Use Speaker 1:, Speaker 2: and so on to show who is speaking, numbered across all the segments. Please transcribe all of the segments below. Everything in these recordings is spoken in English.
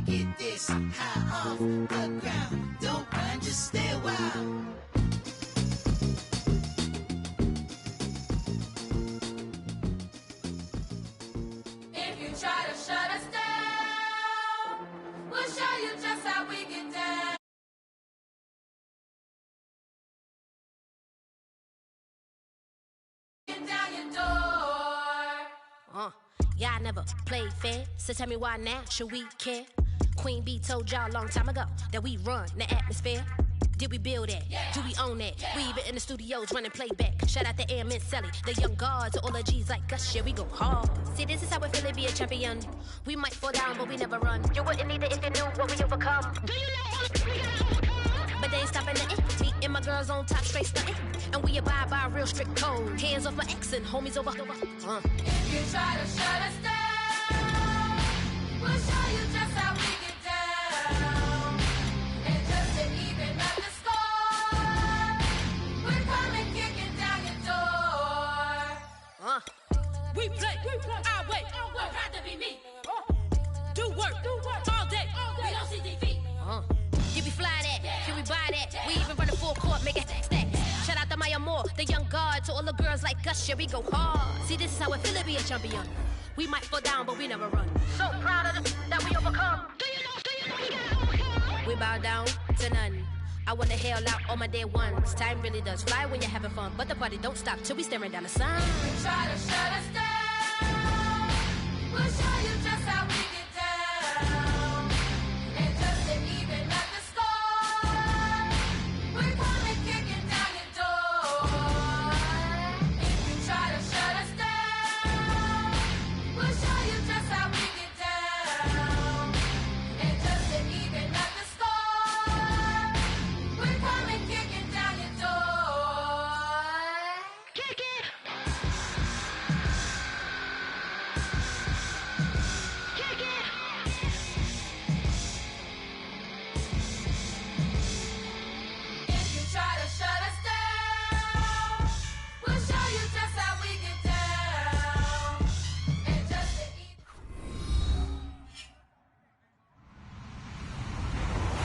Speaker 1: Get this high off the ground. Don't run, just stay a while.
Speaker 2: If you try to shut us down, we'll show you just how we get down. Get down your door.
Speaker 3: Yeah, I never played fair, so tell me why now should we care? Queen B told y'all a long time ago that we run the atmosphere. Did we build that?
Speaker 2: Yeah.
Speaker 3: Do we own that?
Speaker 2: Yeah.
Speaker 3: We even in the studios running playback. Shout out to Airman Sally, the young guards, all the G's like us. Yeah, we go hard. See, this is how we feel to be a champion. We might fall down, but we never run. You wouldn't need it if you knew what we overcome. Do you know what we gotta overcome? But they ain't stopping nothing. Me and my girls on top, straight stunting. And we abide by a real strict code. Hands off my ex and homies over.
Speaker 2: If you try to shut us down, we'll show you just how we get down. And just to even up the score, we're coming kicking down your door.
Speaker 3: We play our way.
Speaker 2: Work hard to be me.
Speaker 3: Do work all day.
Speaker 2: We don't see defeat.
Speaker 3: Can we fly that? Can we buy that? We even run a full court, make it stack. Shout out to Maya Moore, the young guard, to all the girls like us. Yeah, we go hard. See, this is how it feel to be a champion. We might fall down, but we never run. So proud of that we overcome. Do you know we gotta overcome? We bow down to none. I wanna hail out all my dead ones. Time really does fly when you're having fun, but the party don't stop till we staring down the sun.
Speaker 2: You try to shut us down, we'll show you just how we get down. And just to even up the score, we're coming kicking down your door. If you try to shut us down, we'll show you just how we get down. And just to even up the score, we're coming kicking down your door. Kick it! Kick it! If you try to shut us down, we'll show you just how we get down. And just to even...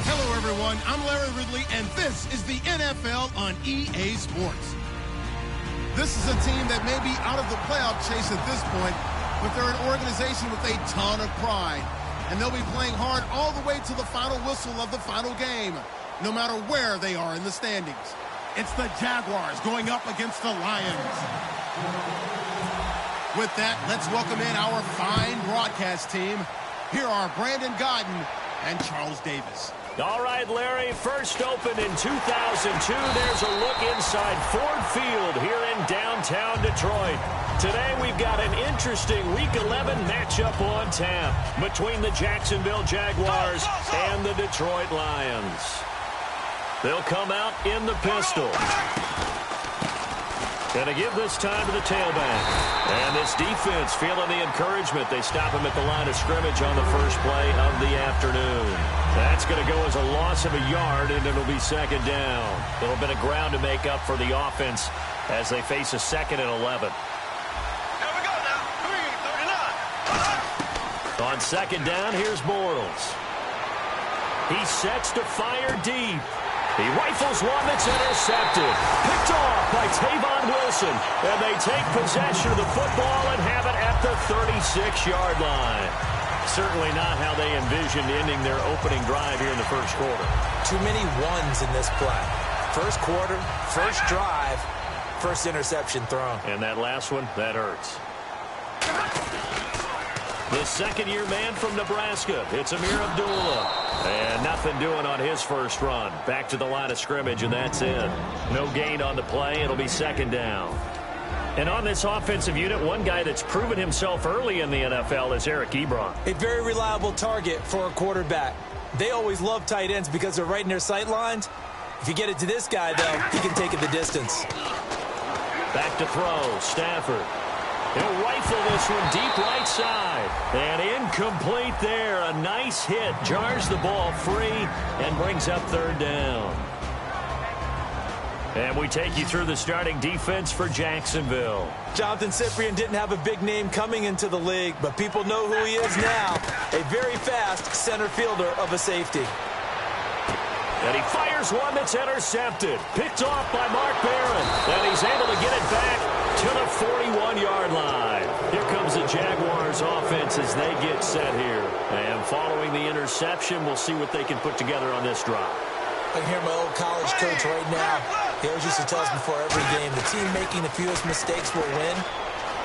Speaker 4: Hello, everyone. I'm Larry Ridley, and this is the NFL on EA Sports. This is a team that may be out of the playoff chase at this point, but they're an organization with a ton of pride, and they'll be playing hard all the way to the final whistle of the final game, no matter where they are in the standings. It's the Jaguars going up against the Lions. With that, let's welcome in our fine broadcast team. Here are Brandon Godden and Charles Davis.
Speaker 5: All right, Larry, first opened in 2002. There's a look inside Ford Field here in downtown Detroit. Today we've got an interesting Week 11 matchup on tap between the Jacksonville Jaguars and the Detroit Lions. They'll come out in the pistol. Gonna give this time to the tailback. And this defense feeling the encouragement. They stop him at the line of scrimmage on the first play of the afternoon. That's going to go as a loss of a yard, and it'll be second down. A little bit of ground to make up for the offense as they face a 2nd and 11.
Speaker 6: Here we go now. 3:39.
Speaker 5: On second down, here's Bortles. He sets to fire deep. He rifles one that's intercepted. Picked off by Tavon Wilson. And they take possession of the football and have it at the 36-yard line. Certainly not how they envisioned ending their opening drive here in the first quarter.
Speaker 7: Too many ones in this play. First quarter, first drive, first interception thrown.
Speaker 5: And that last one, that hurts. The second-year man from Nebraska, it's Amir Abdullah. And nothing doing on his first run. Back to the line of scrimmage, and that's it. No gain on the play. It'll be second down. And on this offensive unit, one guy that's proven himself early in the NFL is Eric Ebron.
Speaker 7: A very reliable target for a quarterback. They always love tight ends because they're right in their sight lines. If you get it to this guy, though, he can take it the distance.
Speaker 5: Back to throw, Stafford. He'll rifle this one deep right side. And incomplete there. A nice hit. Jars the ball free and brings up third down. And we take you through the starting defense for Jacksonville.
Speaker 7: Jonathan Cyprien didn't have a big name coming into the league, but people know who he is now. A very fast center fielder of a safety.
Speaker 5: And he fires one that's intercepted. Picked off by Mark Barron. And he's able to get it back to the 41-yard line. Here comes the Jaguars offense as they get set here. And following the interception, we'll see what they can put together on this drive.
Speaker 7: I can hear my old college coach right now. He always used to tell us before every game, the team making the fewest mistakes will win.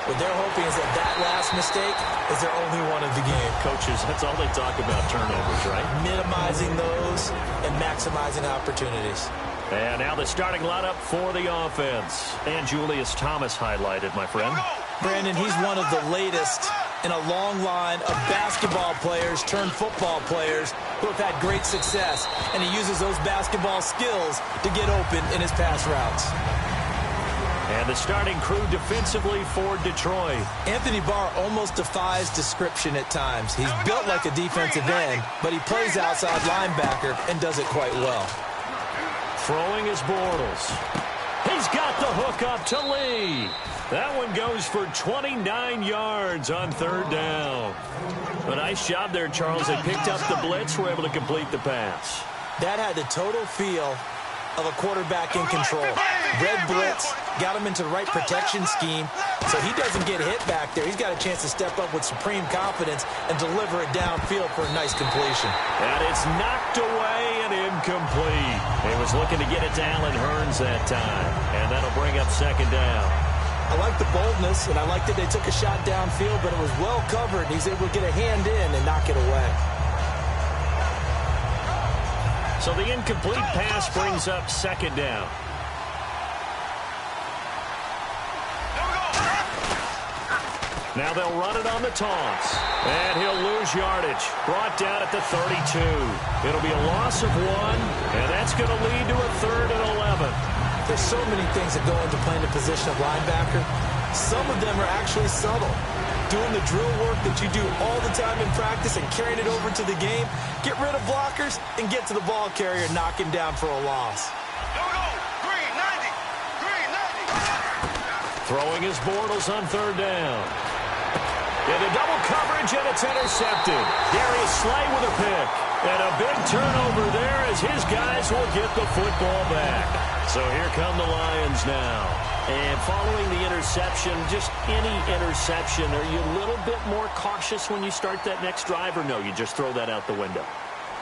Speaker 7: What they're hoping is that that last mistake is their only one of the game.
Speaker 5: Coaches, that's all they talk about, turnovers, right?
Speaker 7: Minimizing those and maximizing opportunities.
Speaker 5: And now the starting lineup for the offense. And Julius Thomas highlighted, my friend.
Speaker 7: Brandon, he's one of the latest in a long line of basketball players turned football players who have had great success. And he uses those basketball skills to get open in his pass routes.
Speaker 5: And the starting crew defensively for Detroit.
Speaker 7: Anthony Barr almost defies description at times. He's built like a defensive end, but he plays outside linebacker and does it quite well.
Speaker 5: Throwing is Bortles. He's got the hook up to Lee. That one goes for 29 yards on third down. A nice job there, Charles. They picked up the blitz, were able to complete the pass.
Speaker 7: That had the total feel of a quarterback in control. Red blitz, got him into the right protection scheme, so he doesn't get hit back there. He's got a chance to step up with supreme confidence and deliver it downfield for a nice completion.
Speaker 5: And it's knocked away and incomplete. He was looking to get it to Allen Hurns that time, and that'll bring up second down.
Speaker 7: I like the boldness, and I like that they took a shot downfield, but it was well covered. He's able to get a hand in and knock it away.
Speaker 5: So the incomplete pass brings up second down. Now they'll run it on the taunts. And he'll lose yardage. Brought down at the 32. It'll be a loss of 1, and that's going to lead to a 3rd and 11.
Speaker 7: There's so many things that go into playing the position of linebacker. Some of them are actually subtle. Doing the drill work that you do all the time in practice and carrying it over to the game. Get rid of blockers and get to the ball carrier and knock him down for a loss.
Speaker 6: Green 90. Green 90.
Speaker 5: Throwing his Bortles on third down. Into double coverage, and it's intercepted. Darius Slay with a pick. And a big turnover there as his guys will get the football back. So here come the Lions now. And following the interception, just any interception, are you a little bit more cautious when you start that next drive, or no, you just throw that out the window?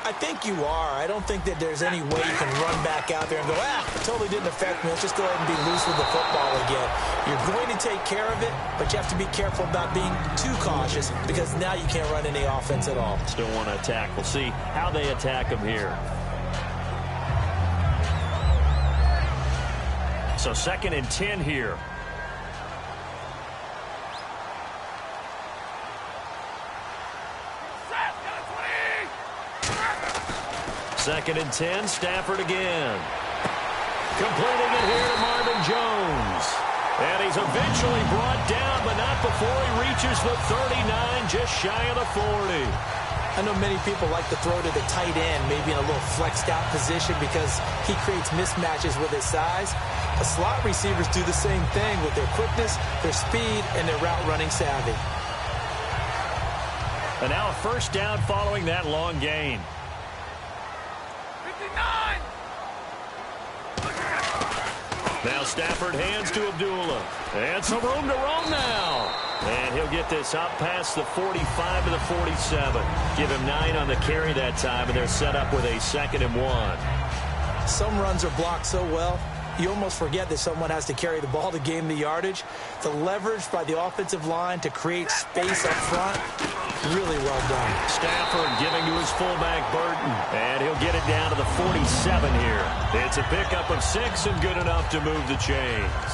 Speaker 7: I think you are. I don't think that there's any way you can run back out there and go, it totally didn't affect me. Let's just go ahead and be loose with the football again. You're going to take care of it, but you have to be careful about being too cautious because now you can't run any offense at all.
Speaker 5: Still want to attack. We'll see how they attack him here. So 2nd and 10 here. Second and 10, Stafford again. Completing it here to Marvin Jones. And he's eventually brought down, but not before he reaches the 39, just shy of the 40.
Speaker 7: I know many people like to throw to the tight end, maybe in a little flexed out position because he creates mismatches with his size. The slot receivers do the same thing with their quickness, their speed, and their route running savvy.
Speaker 5: And now a first down following that long gain. Now Stafford hands to Abdullah. And some room to roam now. And he'll get this up past the 45 to the 47. Give him 9 on the carry that time, and they're set up with a 2nd and 1.
Speaker 7: Some runs are blocked so well, you almost forget that someone has to carry the ball to gain the yardage. The leverage by the offensive line to create space up front, really well done.
Speaker 5: Stafford giving to his fullback, Burton. And he'll get it down to the 47 here. It's a pickup of 6 and good enough to move the chains.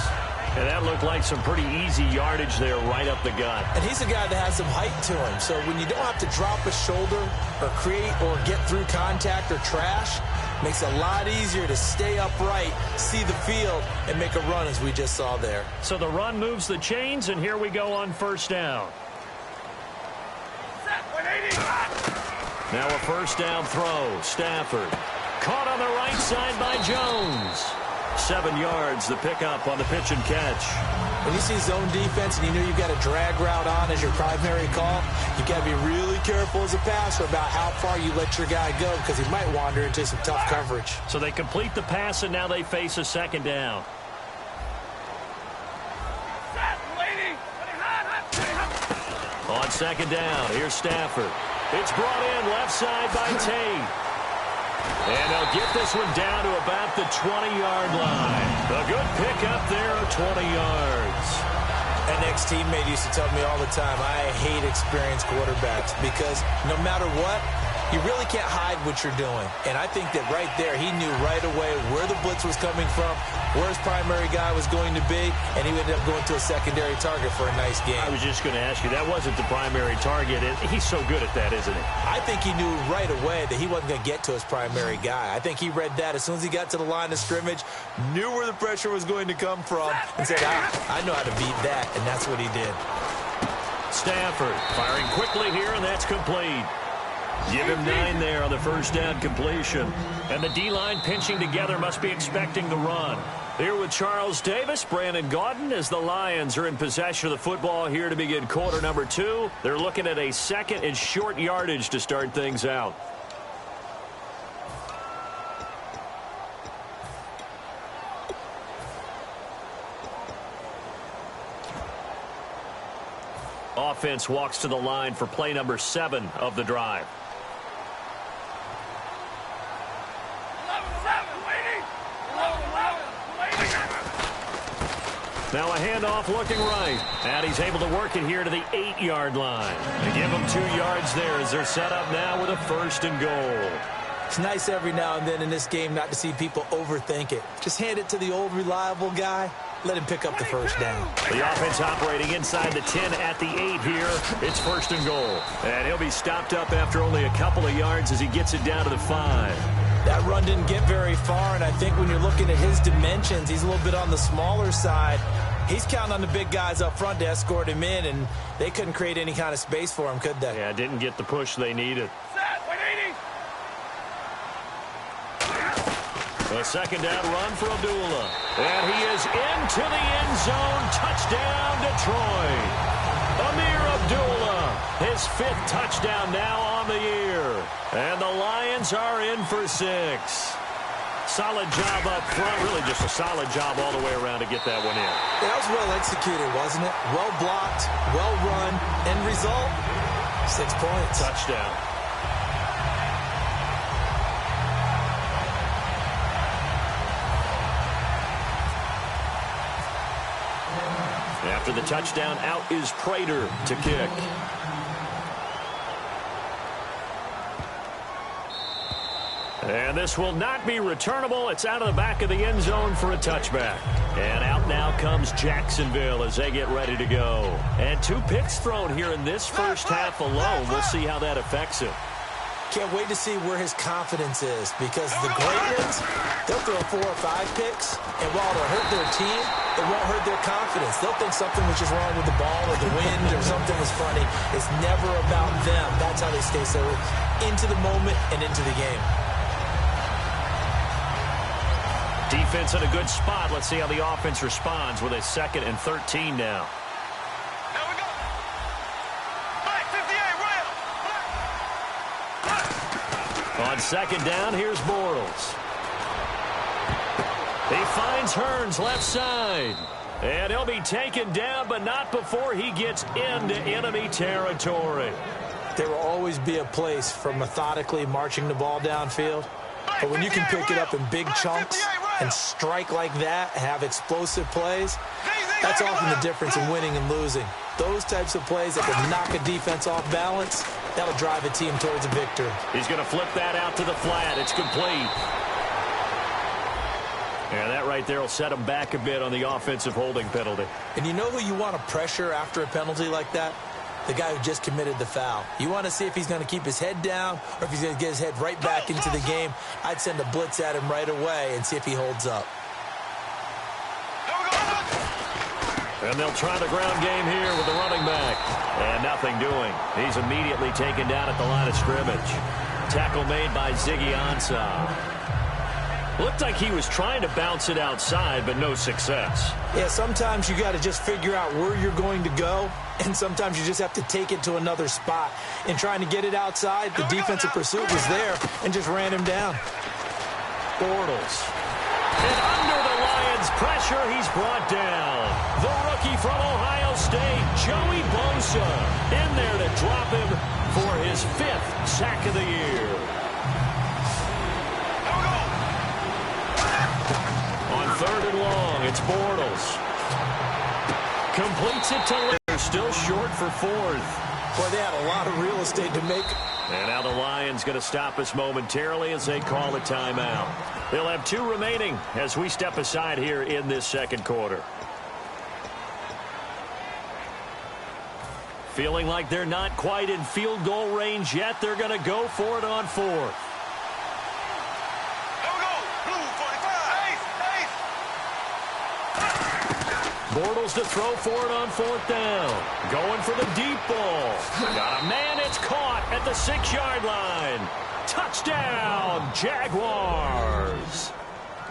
Speaker 5: And that looked like some pretty easy yardage there right up the gut.
Speaker 7: And he's a guy that has some height to him. So when you don't have to drop a shoulder or create or get through contact or trash, makes it a lot easier to stay upright, see the field, and make a run as we just saw there.
Speaker 5: So the run moves the chains, and here we go on first down. Now a first down throw. Stafford caught on the right side by Jones. 7 yards, the pickup on the pitch and catch.
Speaker 7: When you see zone defense and you know you've got a drag route on as your primary call, you've got to be really careful as a passer about how far you let your guy go because he might wander into some tough coverage.
Speaker 5: So they complete the pass, and now they face a second down. On second down, here's Stafford. It's brought in left side by Tate. And they'll get this one down to about the 20-yard line. A good pickup there of 20 yards.
Speaker 7: An ex-teammate used to tell me all the time, I hate experienced quarterbacks because no matter what, you really can't hide what you're doing. And I think that right there, he knew right away where the blitz was coming from, where his primary guy was going to be, and he ended up going to a secondary target for a nice game.
Speaker 5: I was just going to ask you, that wasn't the primary target. He's so good at that, isn't he?
Speaker 7: I think he knew right away that he wasn't going to get to his primary guy. I think he read that as soon as he got to the line of scrimmage, knew where the pressure was going to come from, and said, I know how to beat that, and that's what he did.
Speaker 5: Stafford firing quickly here, and that's complete. Give him 9 there on the first down completion. And the D-line pinching together must be expecting the run. Here with Charles Davis, Brandon Gaudin, as the Lions are in possession of the football here to begin quarter number 2. They're looking at a second and short yardage to start things out. Offense walks to the line for play number 7 of the drive. Now a handoff looking right. And he's able to work it here to the 8-yard line. They give him 2 yards there as they're set up now with a 1st and goal.
Speaker 7: It's nice every now and then in this game not to see people overthink it. Just hand it to the old reliable guy. Let him pick up the first down.
Speaker 5: The offense operating inside the 10 at the 8 here. It's 1st and goal. And he'll be stopped up after only a couple of yards as he gets it down to the 5.
Speaker 7: That run didn't get very far, and I think when you're looking at his dimensions, he's a little bit on the smaller side. He's counting on the big guys up front to escort him in, and they couldn't create any kind of space for him, could they?
Speaker 5: Yeah, didn't get the push they needed. A second down run for Abdullah. And he is into the end zone. Touchdown, Detroit. Amir Abdullah, his 5th touchdown now on the year. And the Lions are in for 6. Solid job up front. Really just a solid job all the way around to get that one in.
Speaker 7: That was well executed, wasn't it? Well blocked, well run. End result, 6 points.
Speaker 5: Touchdown. After the touchdown, out is Prater to kick. And this will not be returnable. It's out of the back of the end zone for a touchback. And out now comes Jacksonville as they get ready to go. And 2 picks thrown here in this first half alone. We'll see how that affects him.
Speaker 7: Can't wait to see where his confidence is because the great ones, they'll throw 4 or 5 picks, and while it'll hurt their team, it won't hurt their confidence. They'll think something was just wrong with the ball or the wind or something was funny. It's never about them. That's how they stay so into the moment and into the game.
Speaker 5: Defense in a good spot. Let's see how the offense responds with a 2nd and 13 now.
Speaker 6: Here we go. Back 58, right.
Speaker 5: On second down, here's Bortles. He finds Hearns left side. And he'll be taken down, but not before he gets into enemy territory.
Speaker 7: There will always be a place for methodically marching the ball downfield. But when you can pick it up in big chunks and strike like that, have explosive plays, that's often the difference in winning and losing. Those types of plays that can knock a defense off balance, that'll drive a team towards a victory.
Speaker 5: He's going to flip that out to the flat. It's complete. And that right there will set him back a bit on the offensive holding penalty.
Speaker 7: And you know who you want to pressure after a penalty like that? The guy who just committed the foul. You want to see if he's going to keep his head down or if he's going to get his head right back into the game. I'd send a blitz at him right away and see if he holds up.
Speaker 5: And they'll try the ground game here with the running back. And nothing doing. He's immediately taken down at the line of scrimmage. Tackle made by Ziggy Ansah. Looked like he was trying to bounce it outside, but no success.
Speaker 7: Yeah, sometimes you got to just figure out where you're going to go, and sometimes you just have to take it to another spot. In trying to get it outside, the defensive pursuit was there and just ran him down.
Speaker 5: Bortles. And under the Lions' pressure, he's brought down. The rookie from Ohio State, Joey Bosa, in there to drop him for his 5th sack of the year. On 3rd and long, it's Bortles. Completes it to They're still short for 4th.
Speaker 7: Boy, they had a lot of real estate to make.
Speaker 5: And now the Lions going to stop us momentarily as they call a timeout. They'll have 2 remaining as we step aside here in this second quarter. Feeling like they're not quite in field goal range yet. They're going to go for it on 4th. Bortles to throw for it on 4th down. Going for the deep ball. Got a man, it's caught at the 6-yard line. Touchdown, Jaguars.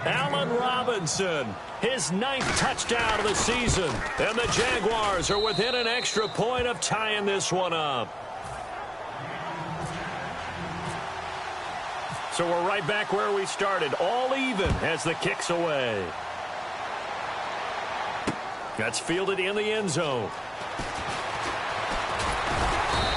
Speaker 5: Allen Robinson, his 9th touchdown of the season. And the Jaguars are within an extra point of tying this one up. So we're right back where we started, all even as the kick's away. That's fielded in the end zone.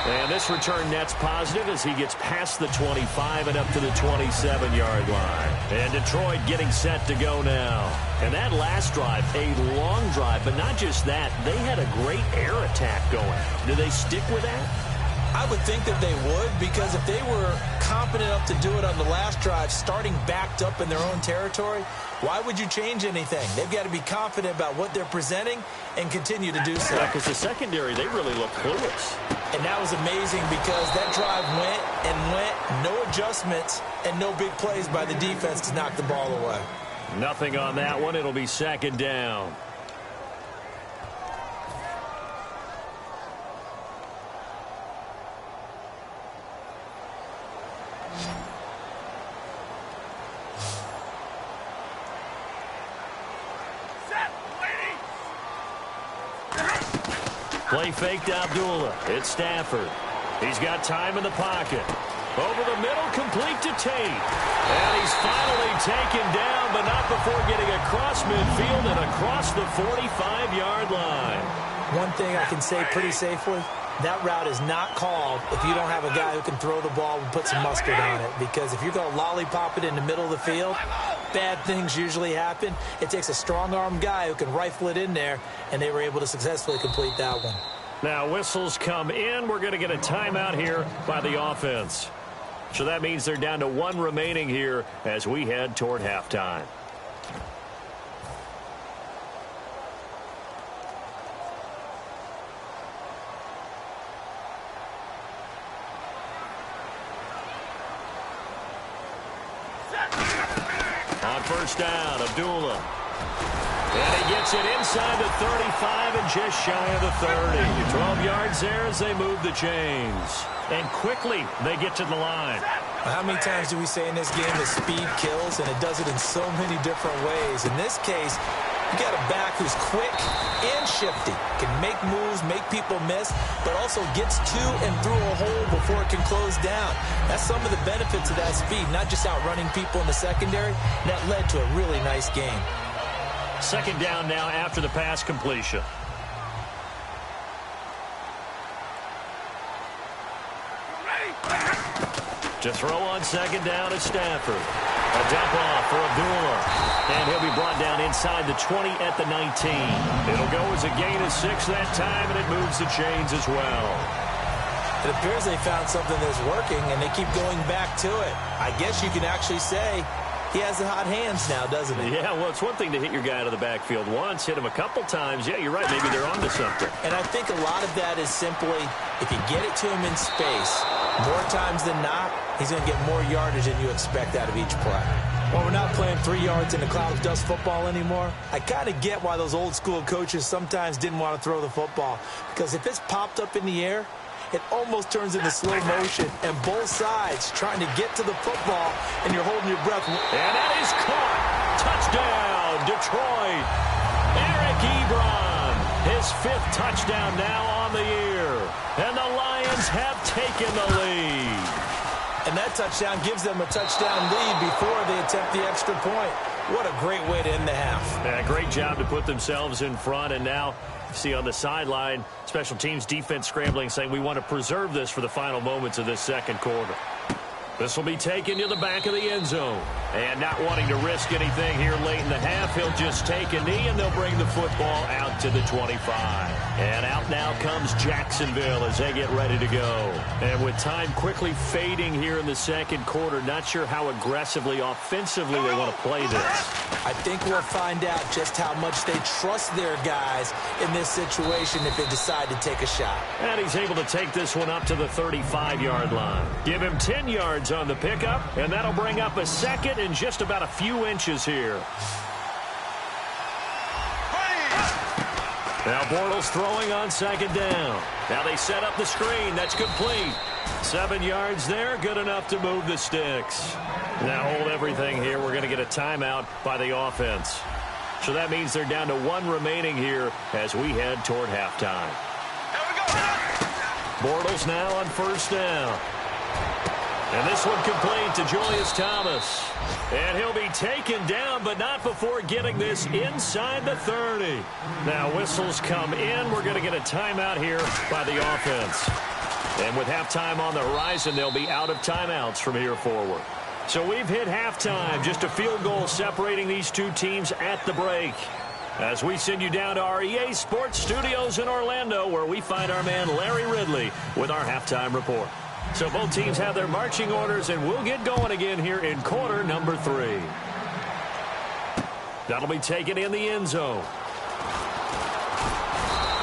Speaker 5: And this return net's positive as he gets past the 25 and up to the 27-yard line. And Detroit getting set to go now. And that last drive, a long drive, but not just that. They had a great air attack going. Do they stick with that?
Speaker 7: I would think that they would, because if they were confident enough to do it on the last drive, starting backed up in their own territory, why would you change anything? They've got to be confident about what they're presenting and continue to do so.
Speaker 5: Because the secondary, they really look clueless.
Speaker 7: And that was amazing because that drive went and went, no adjustments, and no big plays by the defense to knock the ball away.
Speaker 5: Nothing on that one. It'll be 2nd down. Play faked Abdullah. It's Stafford. He's got time in the pocket. Over the middle, complete to Tate. And he's finally taken down, but not before getting across midfield and across the 45-yard line.
Speaker 7: One thing I can say pretty safely, that route is not called if you don't have a guy who can throw the ball and put some mustard on it. Because if you're going to lollipop it in the middle of the field, bad things usually happen. It takes a strong-armed guy who can rifle it in there, and they were able to successfully complete that one.
Speaker 5: Now whistles come in. We're going to get a timeout here by the offense. So that means they're down to 1 remaining here as we head toward halftime. On 1st down, Abdullah. And he gets it inside the 35 and just shy of the 30. 12 yards there as they move the chains. And quickly they get to the line.
Speaker 7: How many times do we say in this game that speed kills, and it does it in so many different ways? In this case, you got a back who's quick and shifty, can make moves, make people miss, but also gets to and through a hole before it can close down. That's some of the benefits of that speed, not just outrunning people in the secondary. That led to a really nice game.
Speaker 5: 2nd down now after the pass completion. To throw on 2nd down is Stafford. A dump off for Abdullah. And he'll be brought down inside the 20 at the 19. It'll go as a gain of 6 that time, and it moves the chains as well.
Speaker 7: It appears they found something that's working, and they keep going back to it. I guess you can actually say he has the hot hands now, doesn't he?
Speaker 5: Yeah, well, it's one thing to hit your guy out of the backfield once, hit him a couple times. Yeah, you're right. Maybe they're onto something.
Speaker 7: And I think a lot of that is simply if you get it to him in space, more times than not, he's going to get more yardage than you expect out of each play. Well, we're not playing 3 yards in a cloud of dust football anymore. I kind of get why those old school coaches sometimes didn't want to throw the football. Because if it's popped up in the air, it almost turns into slow motion, and both sides trying to get to the football, and you're holding your breath.
Speaker 5: And that is caught. Touchdown, Detroit. Eric Ebron, his 5th touchdown now on the year. And the Lions have taken the lead.
Speaker 7: And that touchdown gives them a touchdown lead before they attempt the extra point. What a great way to end the half.
Speaker 5: Yeah, great job to put themselves in front. And now, see on the sideline, special teams defense scrambling, saying we want to preserve this for the final moments of this second quarter. This will be taken to the back of the end zone. And not wanting to risk anything here late in the half, he'll just take a knee, and they'll bring the football out to the 25. And out now comes Jacksonville as they get ready to go. And with time quickly fading here in the second quarter, not sure how aggressively, offensively they want to play this.
Speaker 7: I think we'll find out just how much they trust their guys in this situation if they decide to take a shot.
Speaker 5: And he's able to take this one up to the 35-yard line. Give him 10 yards on the pickup, and that'll bring up a second in just about a few inches here. Now Bortles throwing on second down. Now they set up the screen. That's complete. 7 yards there, good enough to move the sticks. Now hold everything here. We're going to get a timeout by the offense. So that means they're down to 1 remaining here as we head toward halftime. Bortles now on first down. And this one complete to Julius Thomas. And he'll be taken down, but not before getting this inside the 30. Now whistles come in. We're going to get a timeout here by the offense. And with halftime on the horizon, they'll be out of timeouts from here forward. So we've hit halftime. Just a field goal separating these two teams at the break. As we send you down to our EA Sports Studios in Orlando, where we find our man Larry Ridley with our halftime report. So both teams have their marching orders, and we'll get going again here in quarter number 3. That'll be taken in the end zone.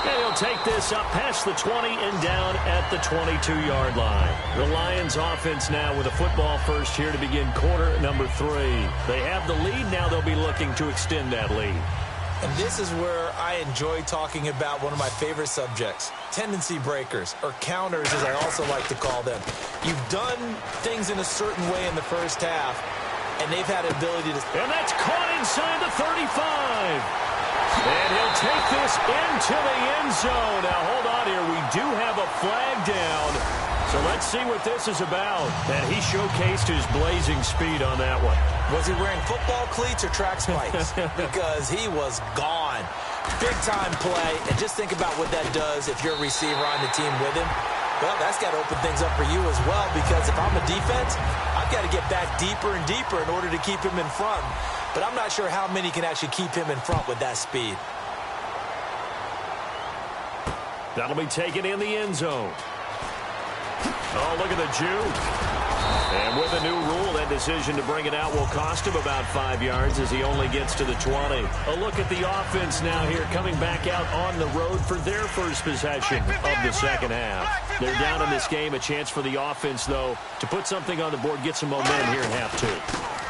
Speaker 5: And he'll take this up past the 20 and down at the 22-yard line. The Lions offense now with a football first here to begin quarter number 3. They have the lead. Now they'll be looking to extend that lead.
Speaker 7: And this is where I enjoy talking about one of my favorite subjects, tendency breakers, or counters as I also like to call them. You've done things in a certain way in the first half, and they've had an ability to...
Speaker 5: And that's caught inside the 35. And he'll take this into the end zone. Now, hold on here. We do have a flag down. So let's see what this is about. And he showcased his blazing speed on that one.
Speaker 7: Was he wearing football cleats or track spikes? Because he was gone. Big-time play. And just think about what that does if you're a receiver on the team with him. Well, that's got to open things up for you as well, because if I'm a defense, I've got to get back deeper and deeper in order to keep him in front. But I'm not sure how many can actually keep him in front with that speed.
Speaker 5: That'll be taken in the end zone. Oh, look at the juke. And with a new rule, that decision to bring it out will cost him about 5 yards as he only gets to the 20. A look at the offense now here, coming back out on the road for their first possession of the second half. They're down in this game. A chance for the offense, though, to put something on the board, get some momentum here in half 2.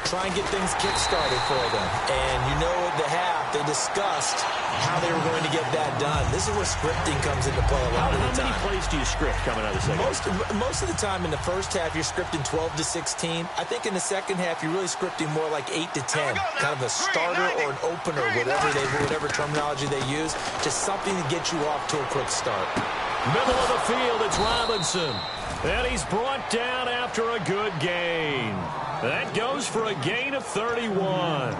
Speaker 7: Try and get things kick-started for them. And you know at the half, they discussed how they were going to get that done. This is where scripting comes into play a lot of the time.
Speaker 5: How many plays do you script coming out of the second half?
Speaker 7: Most of the time in the first half, you're scripting 12 to 16. I think in the second half, you're really scripting more like 8 to 10. Kind of a starter or an opener, whatever terminology they use. Just something to get you off to a quick start.
Speaker 5: Middle of the field, it's Robinson. And he's brought down after a good gain. That goes for a gain of 31.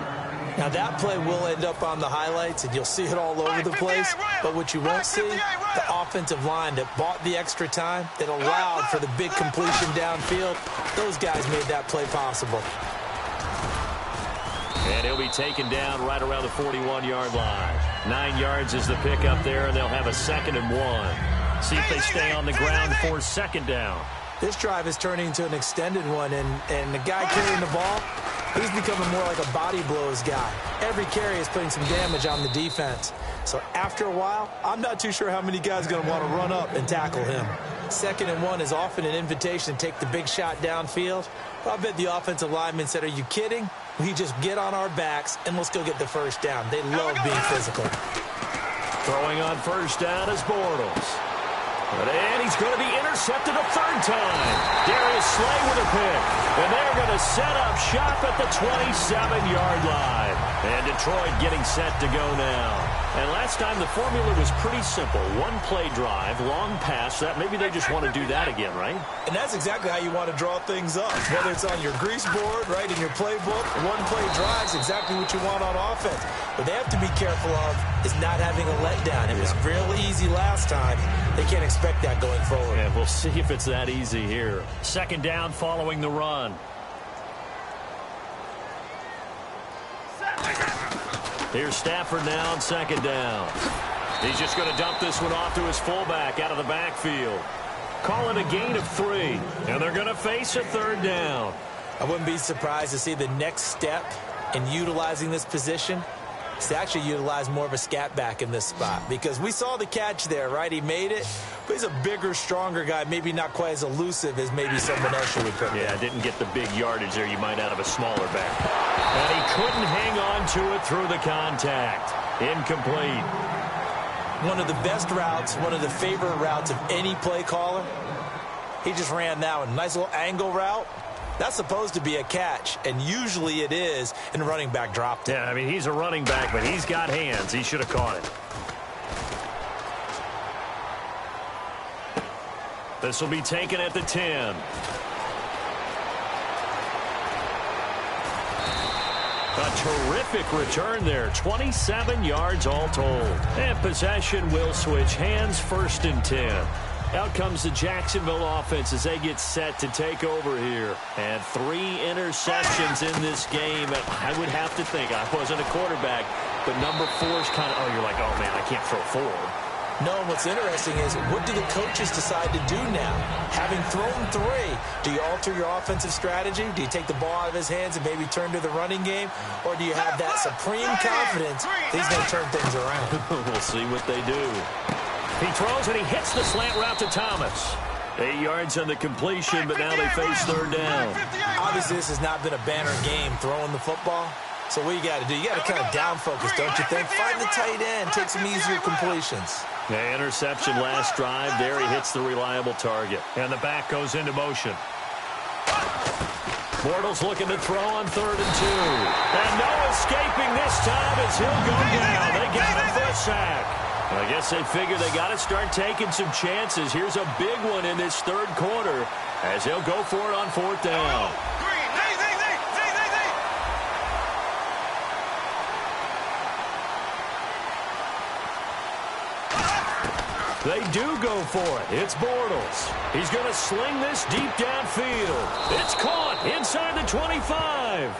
Speaker 7: Now, that play will end up on the highlights, and you'll see it all over the place. But what you won't see, the offensive line that bought the extra time, that allowed for the big completion downfield, those guys made that play possible.
Speaker 5: And he'll be taken down right around the 41-yard line. 9 yards is the pickup there, and they'll have a 2nd and 1. See if they stay on the ground for second down.
Speaker 7: This drive is turning into an extended one, and the guy carrying the ball, he's becoming more like a body blows guy. Every carry is putting some damage on the defense. So after a while, I'm not too sure how many guys are going to want to run up and tackle him. 2nd and 1 is often an invitation to take the big shot downfield. I bet the offensive lineman said, are you kidding? We just get on our backs, and let's go get the first down. They love being physical.
Speaker 5: Throwing on first down is Bortles. And he's going to be intercepted a third time. Darius Slay with a pick. And they're going to set up shop at the 27-yard line. And Detroit getting set to go now. And last time the formula was pretty simple. One play drive, long pass. That maybe they just want to do that again, right?
Speaker 7: And that's exactly how you want to draw things up. Whether it's on your grease board, right, in your playbook, one play drive is exactly what you want on offense. What they have to be careful of is not having a letdown. It was real easy last time. They can't expect that going forward.
Speaker 5: And we'll see if it's that easy here. Second down following the run. Here's Stafford now on second down. He's just going to dump this one off to his fullback out of the backfield. Call it a gain of 3, and they're going to face a third down.
Speaker 7: I wouldn't be surprised to see the next step in utilizing this position is to actually utilize more of a scat back in this spot, because we saw the catch there, right? He made it, but he's a bigger, stronger guy, maybe not quite as elusive as maybe someone else you would put there.
Speaker 5: Yeah, didn't get the big yardage there you might out of a smaller back. And he couldn't hang on to it through the contact. Incomplete.
Speaker 7: One of the best routes, one of the favorite routes of any play caller. He just ran that one. Nice little angle route. That's supposed to be a catch, and usually it is, and the running back dropped it.
Speaker 5: Yeah, I mean, he's a running back, but he's got hands. He should have caught it. This will be taken at the 10. A terrific return there. 27 yards all told. And possession will switch hands, 1st and 10. Out comes the Jacksonville offense as they get set to take over here. And 3 interceptions in this game. And I would have to think, I wasn't a quarterback, but number 4 is kind of, oh, you're like, oh, man, I can't throw 4.
Speaker 7: No, and what's interesting is, what do the coaches decide to do now? Having thrown 3, do you alter your offensive strategy? Do you take the ball out of his hands and maybe turn to the running game? Or do you have that supreme confidence that he's going to turn things around?
Speaker 5: We'll see what they do. He throws and he hits the slant route to Thomas. 8 yards on the completion, but now they face third down.
Speaker 7: Obviously, this has not been a banner game throwing the football. So what you got to do, you got to kind of down focus, don't you think? Find the tight end, take some easier completions.
Speaker 5: Yeah, interception last drive. There he hits the reliable target. And the back goes into motion. Bortles looking to throw on 3rd and 2. And no escaping this time as he'll go down. They got him for a sack. I guess they figure they got to start taking some chances. Here's a big one in this 3rd quarter as they'll go for it on 4th down. They do go for it. It's Bortles. He's going to sling this deep downfield. It's caught inside the 25.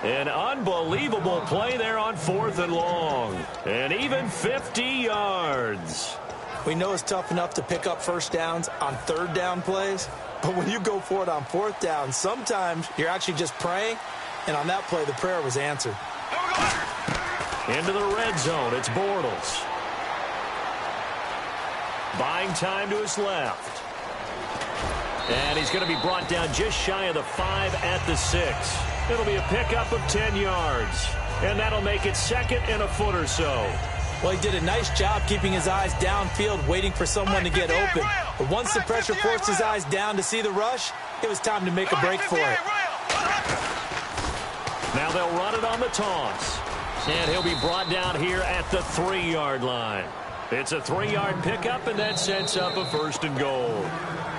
Speaker 5: An unbelievable play there on 4th and long. And even 50 yards.
Speaker 7: We know it's tough enough to pick up first downs on 3rd down plays, but when you go for it on 4th down, sometimes you're actually just praying, and on that play, the prayer was answered.
Speaker 5: Into the red zone. It's Bortles. Buying time to his left. And he's going to be brought down just shy of the 5 at the 6. It'll be a pickup of 10 yards. And that'll make it 2nd and a foot or so.
Speaker 7: Well, he did a nice job keeping his eyes downfield, waiting for someone to get open. But once the pressure forced his eyes down to see the rush, it was time to make a break for it.
Speaker 5: Now they'll run it on the toss. And he'll be brought down here at the 3-yard line. It's a 3-yard pickup, and that sets up a 1st and goal.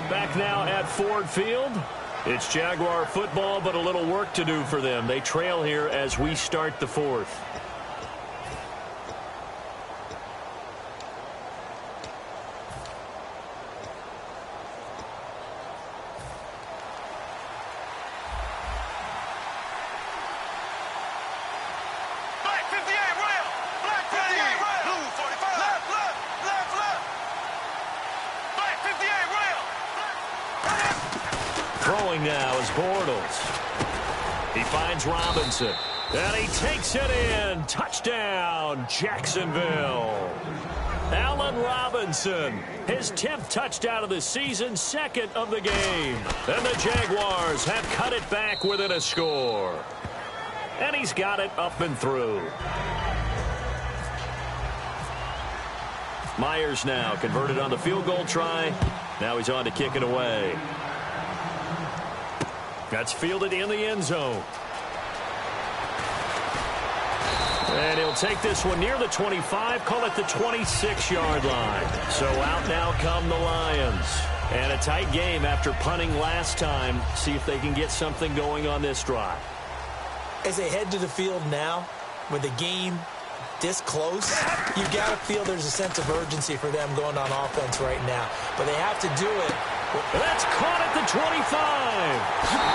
Speaker 5: Back now at Ford Field. It's Jaguar football, but a little work to do for them. They trail here as we start the 4th. Throwing now is Bortles. He finds Robinson. And he takes it in. Touchdown, Jacksonville. Allen Robinson, his 10th touchdown of the season, 2nd of the game. And the Jaguars have cut it back within a score. And he's got it up and through. Myers now converted on the field goal try. Now he's on to kick it away. That's fielded in the end zone. And he'll take this one near the 25, call it the 26-yard line. So out now come the Lions. And a tight game after punting last time. See if they can get something going on this drive.
Speaker 7: As they head to the field now, with the game this close, you got to feel there's a sense of urgency for them going on offense right now. But they have to do it.
Speaker 5: That's caught at the 25.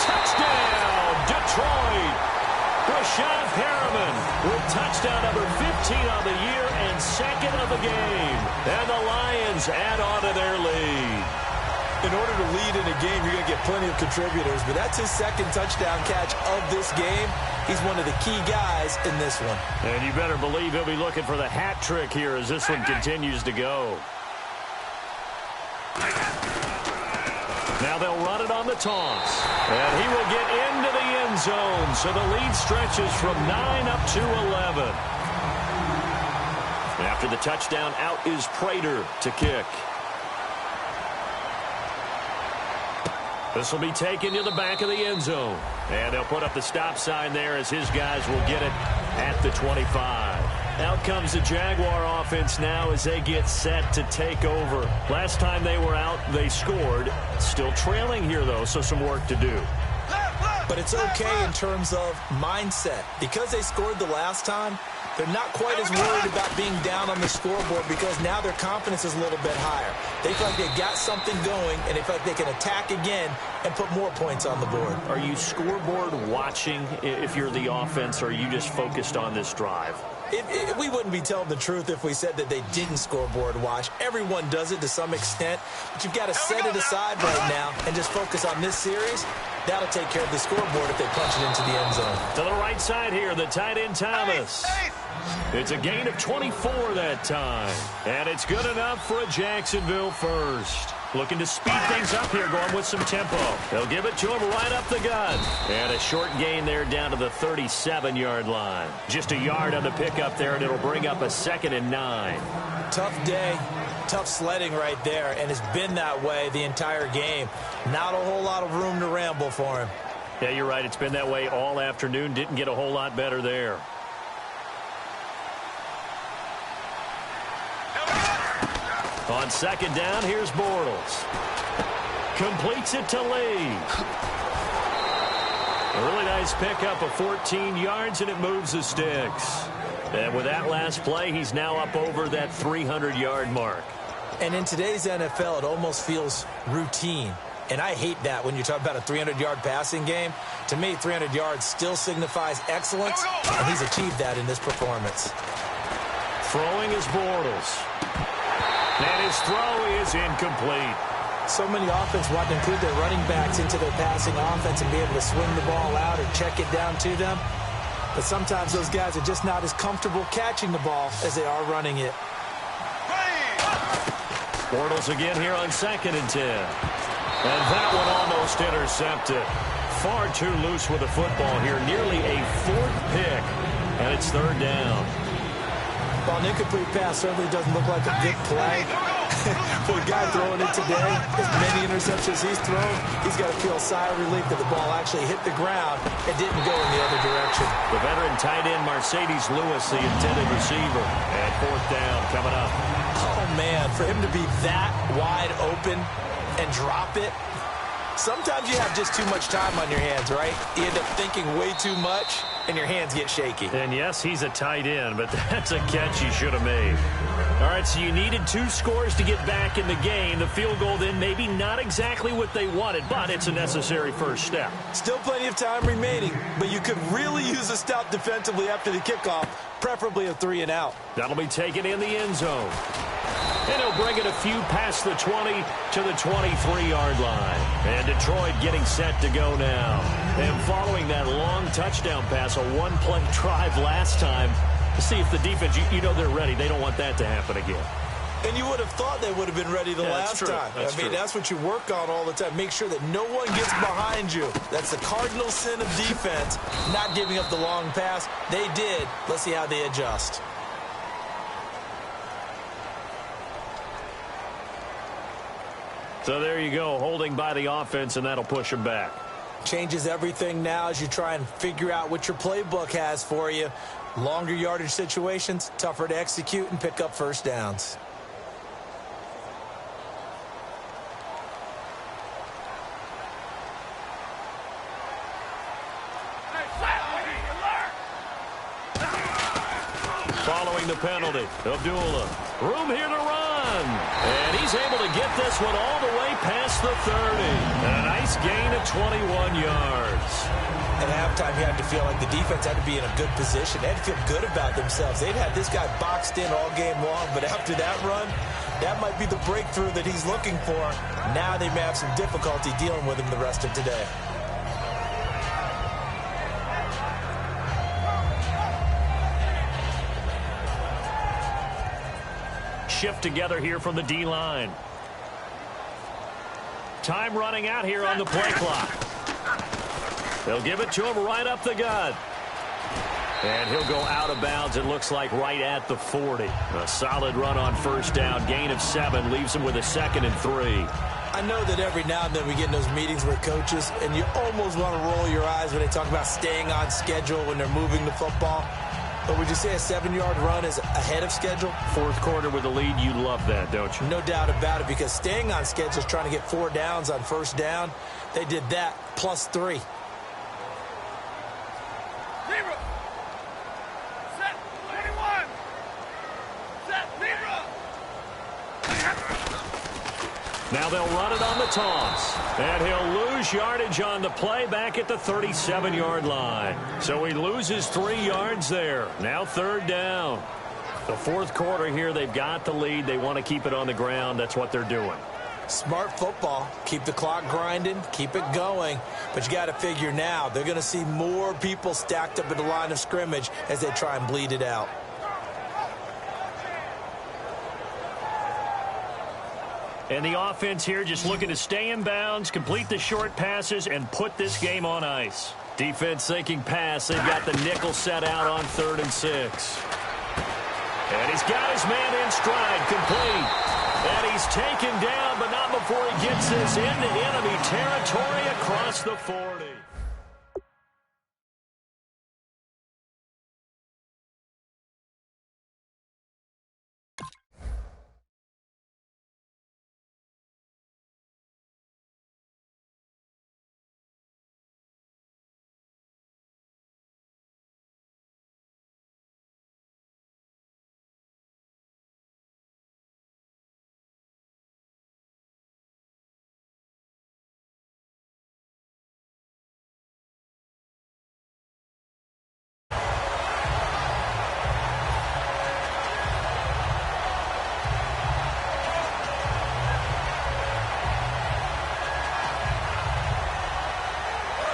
Speaker 5: Touchdown, Detroit. Rashad Perriman with touchdown number 15 on the year and second of the game. And the Lions add on to their lead.
Speaker 7: In order to lead in a game, you're going to get plenty of contributors, but that's his second touchdown catch of this game. He's one of the key guys in this one.
Speaker 5: And you better believe he'll be looking for the hat trick here as this one continues to go. Now they'll run it on the toss. And he will get into the end zone. So the lead stretches from 9 up to 11. After the touchdown, out is Prater to kick. This will be taken to the back of the end zone. And they'll put up the stop sign there as his guys will get it at the 25. Out comes the Jaguar offense now as they get set to take over. Last time they were out, they scored. Still trailing here, though, so some work to do.
Speaker 7: But it's okay in terms of mindset. Because they scored the last time, they're not quite as worried about being down on the scoreboard because now their confidence is a little bit higher. They feel like they got something going, and they feel like they can attack again and put more points on the board.
Speaker 5: Are you scoreboard watching if you're the offense, or are you just focused on this drive?
Speaker 7: We wouldn't be telling the truth if we said that they didn't scoreboard watch. Everyone does it to some extent, but you've got to set it aside right now and just focus on this series. That'll take care of the scoreboard if they punch it into the end zone.
Speaker 5: To the right side here, the tight end Thomas. It's a gain of 24 that time. And it's good enough for a Jacksonville first. Looking to speed things up here, going with some tempo. They'll give it to him right up the gut. And a short gain there down to the 37-yard line. Just a yard on the pickup there, and it'll bring up a 2nd and 9.
Speaker 7: Tough day, tough sledding right there, and it's been that way the entire game. Not a whole lot of room to ramble for him.
Speaker 5: Yeah, you're right. It's been that way all afternoon. Didn't get a whole lot better there. On 2nd down, here's Bortles. Completes it to Lee. A really nice pickup of 14 yards, and it moves the sticks. And with that last play, he's now up over that 300-yard mark.
Speaker 7: And in today's NFL, it almost feels routine. And I hate that when you talk about a 300-yard passing game. To me, 300 yards still signifies excellence, and he's achieved that in this performance.
Speaker 5: Throwing is Bortles. And his throw is incomplete.
Speaker 7: So many offense want to include their running backs into their passing offense and be able to swing the ball out or check it down to them. But sometimes those guys are just not as comfortable catching the ball as they are running it.
Speaker 5: Bortles again here on 2nd and 10. And that one almost intercepted. Far too loose with the football here. Nearly a 4th pick. And it's 3rd down.
Speaker 7: While an incomplete pass certainly doesn't look like a big play, for the guy throwing it today, as many interceptions he's thrown, he's got to feel a sigh of relief that the ball actually hit the ground and didn't go in the other direction.
Speaker 5: The veteran tight end Mercedes Lewis, the intended receiver. And 4th down coming up.
Speaker 7: Oh, man, for him to be that wide open and drop it, sometimes you have just too much time on your hands, right? You end up thinking way too much, and your hands get shaky.
Speaker 5: And yes, he's a tight end, but that's a catch he should have made. All right, so you needed 2 scores to get back in the game. The field goal then maybe not exactly what they wanted, but it's a necessary first step.
Speaker 7: Still plenty of time remaining, but you could really use a stop defensively after the kickoff, preferably a 3 and out.
Speaker 5: That'll be taken in the end zone. And he'll bring it a few past the 20 to the 23-yard line. And Detroit getting set to go now. And following that long touchdown pass, a 1-play drive last time, to see if the defense, you know they're ready. They don't want that to happen again.
Speaker 7: And you would have thought they would have been ready the last time. That's what you work on all the time. Make sure that no one gets behind you. That's the cardinal sin of defense, not giving up the long pass. They did. Let's see how they adjust.
Speaker 5: So there you go, holding by the offense, and that'll push them back.
Speaker 7: Changes everything now as you try and figure out what your playbook has for you. Longer yardage situations, tougher to execute and pick up first downs.
Speaker 5: Following the penalty, Abdullah. Room here to run. And he's able to get this one all the way past the 30. A nice gain of 21 yards.
Speaker 7: At halftime, you had to feel like the defense had to be in a good position. They had to feel good about themselves. They'd had this guy boxed in all game long, but after that run, that might be the breakthrough that he's looking for. Now they may have some difficulty dealing with him the rest of today.
Speaker 5: Shift together here from the D-line. Time running out here on the play clock. They'll give it to him right up the gut. And he'll go out of bounds, it looks like, right at the 40. A solid run on first down. Gain of 7 leaves him with a 2nd and 3.
Speaker 7: I know that every now and then we get in those meetings with coaches, and you almost want to roll your eyes when they talk about staying on schedule when they're moving the football. But would you say a 7-yard run is ahead of schedule?
Speaker 5: Fourth quarter with the lead, you love that, don't you?
Speaker 7: No doubt about it, because staying on schedule is trying to get 4 downs on first down. They did that plus 3.
Speaker 6: Zero. Set. 21. Set. Zero.
Speaker 5: Now they'll run it on the toss. And he'll lose yardage on the play back at the 37-yard line. So he loses 3 yards there. Now 3rd down. The fourth quarter here, they've got the lead. They want to keep it on the ground. That's what they're doing.
Speaker 7: Smart football. Keep the clock grinding. Keep it going. But you got to figure now, they're going to see more people stacked up at the line of scrimmage as they try and bleed it out.
Speaker 5: And the offense here just looking to stay in bounds, complete the short passes, and put this game on ice. Defense thinking pass. They've got the nickel set out on 3rd and 6. And he's got his man in stride, complete. And he's taken down, but not before he gets this into enemy territory across the 40.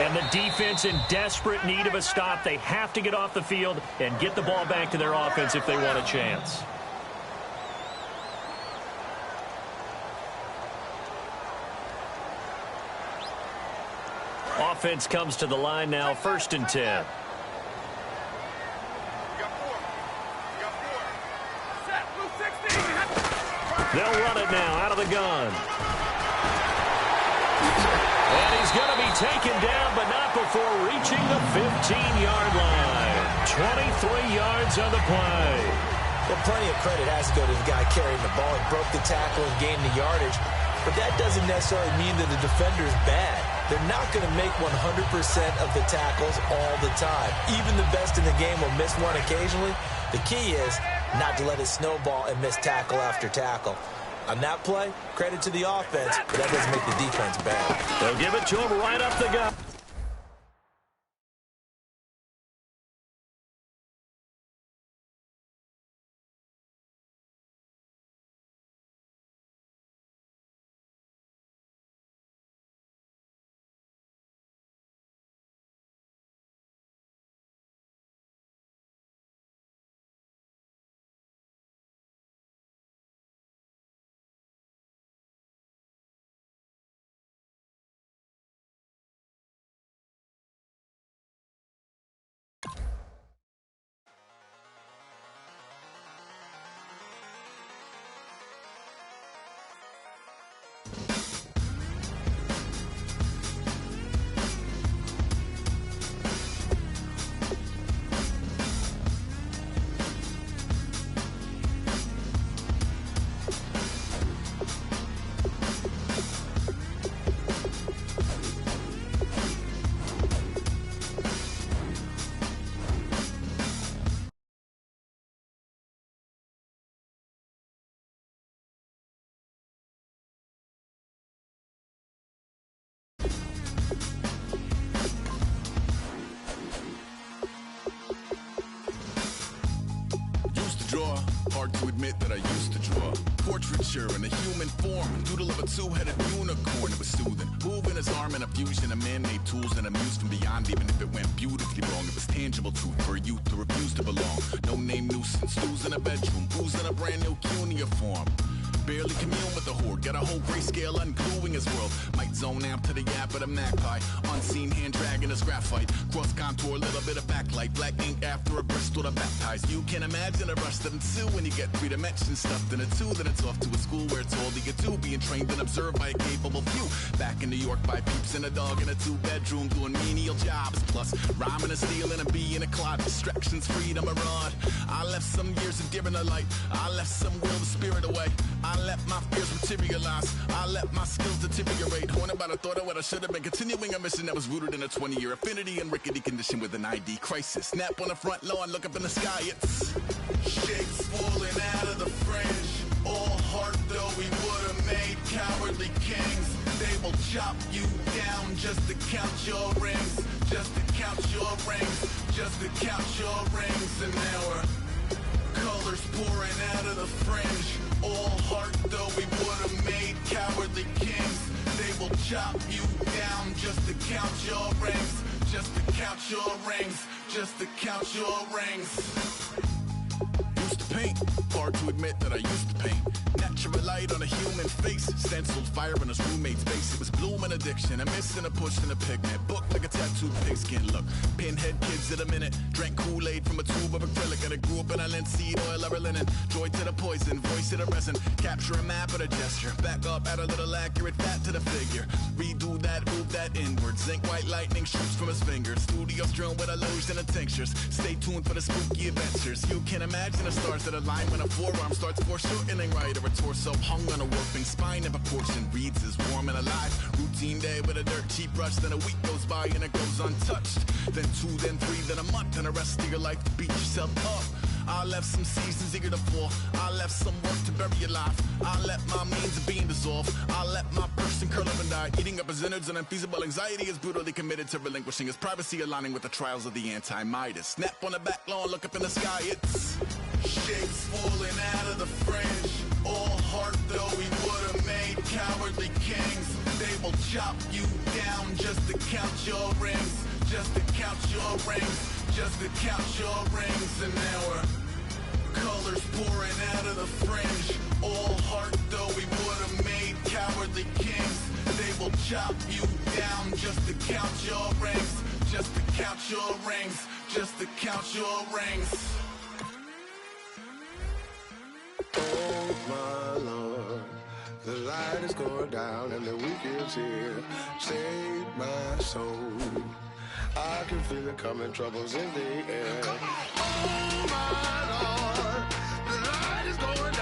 Speaker 5: And the defense in desperate need of a stop. They have to get off the field and get the ball back to their offense if they want a chance. Offense comes to the line now, 1st and 10.
Speaker 6: You got 4. You got 4. Set. Blue 16.
Speaker 5: They'll run it now out of the gun. And he's going to be taken down, but not before reaching the 15-yard line. 23 yards on the play.
Speaker 7: Well, plenty of credit has to go to the guy carrying the ball. He broke the tackle and gained the yardage. But that doesn't necessarily mean that the defender is bad. They're not going to make 100% of the tackles all the time. Even the best in the game will miss one occasionally. The key is not to let it snowball and miss tackle after tackle. On that play, credit to the offense, but that doesn't make the defense bad.
Speaker 5: They'll give it to him right up the gut.
Speaker 8: Hard to admit that I used to draw. Portraiture in a human form. Doodle of a two-headed unicorn. It was soothing. Moving his arm in a fusion of man-made tools and amused from beyond. Even if it went beautifully wrong, it was tangible truth for a youth who refused to belong. No-name nuisance. Losing a bedroom. Boozing a brand new cuneiform. Barely commune with the horde. Got a whole grayscale ungluing his world. Might zone out to the yap of the magpie. Unseen hand dragging his graphite. Cross contour, little bit of backlight. Black ink after a Bristol to baptize. You can imagine a rush that ensue when you get 3 dimensions stuffed in a 2. Then it's off to a school where it's all you get to. Being trained and observed by a capable few. Back in New York by peeps and a dog in a 2-bedroom. Doing menial jobs. Plus rhyming and stealing and being a clod. Distractions, freedom, a rod. I left some years of giving a light. I left some will, the spirit away. I let my fears materialize. I let my skills deteriorate. Horn about a thought of what I should have been. Continuing a mission that was rooted in a 20-year affinity and rickety condition with an ID crisis. Snap on the front lawn, look up in the sky. It's shapes falling out of the fringe. All heart though we would have made cowardly kings. They will chop you down just to count your rings. Just to count your rings. Just to count your rings. And now we're colors pouring out of the fringe. All heart though we would have made cowardly kings. They will chop you down just to count your rings. Just to count your rings. Just to count your rings. Used to paint. Hard to admit that I used to paint. Natural light on a human face. Stenciled fire in his roommate's face. It was blooming addiction. A missing a push and a pigment. Book like a tattooed pigskin look. Pinhead kids in a minute. Drank Kool-Aid from a tube of acrylic. And I grew up in a linseed oil of linen. Joy to the poison. Voice to the resin. Capture a map of a gesture. Back up, add a little accurate fat to the figure. Redo that, move that inward. Zinc white lightning shoots from his fingers. Studio strewn with illusion and tinctures. Stay tuned for the spooky adventures. You can imagine the stars that align when a forearm starts foreshortening right. Or a torso hung on a warping spine in proportion. Reads as warm and alive. Routine day with a dirt cheap brush. Then a week goes by and it goes untouched. Then 2, then 3, then a month. And the rest of your life to beat yourself up. I left some seasons eager to fall. I left some work to bury your life. I let my means of being dissolved. I let my person curl up and die. Eating up his innards and unfeasible anxiety is brutally committed to relinquishing his privacy, aligning with the trials of the anti-Midas. Snap on the back lawn, look up in the sky. It's shapes falling out of the fringe. All heart though we would have made cowardly kings. They will chop you down just to count your rings. Just to count your rings. Just to count your rings. And now we're colors pouring out of the fringe. All heart though we would have made cowardly kings. They will chop you down just to count your rings. Just to count your rings. Just to count your rings.
Speaker 9: Oh my Lord, the light is going down and the week is here. Save my soul. I can feel it coming, troubles in the air. Oh my Lord, the light is going down.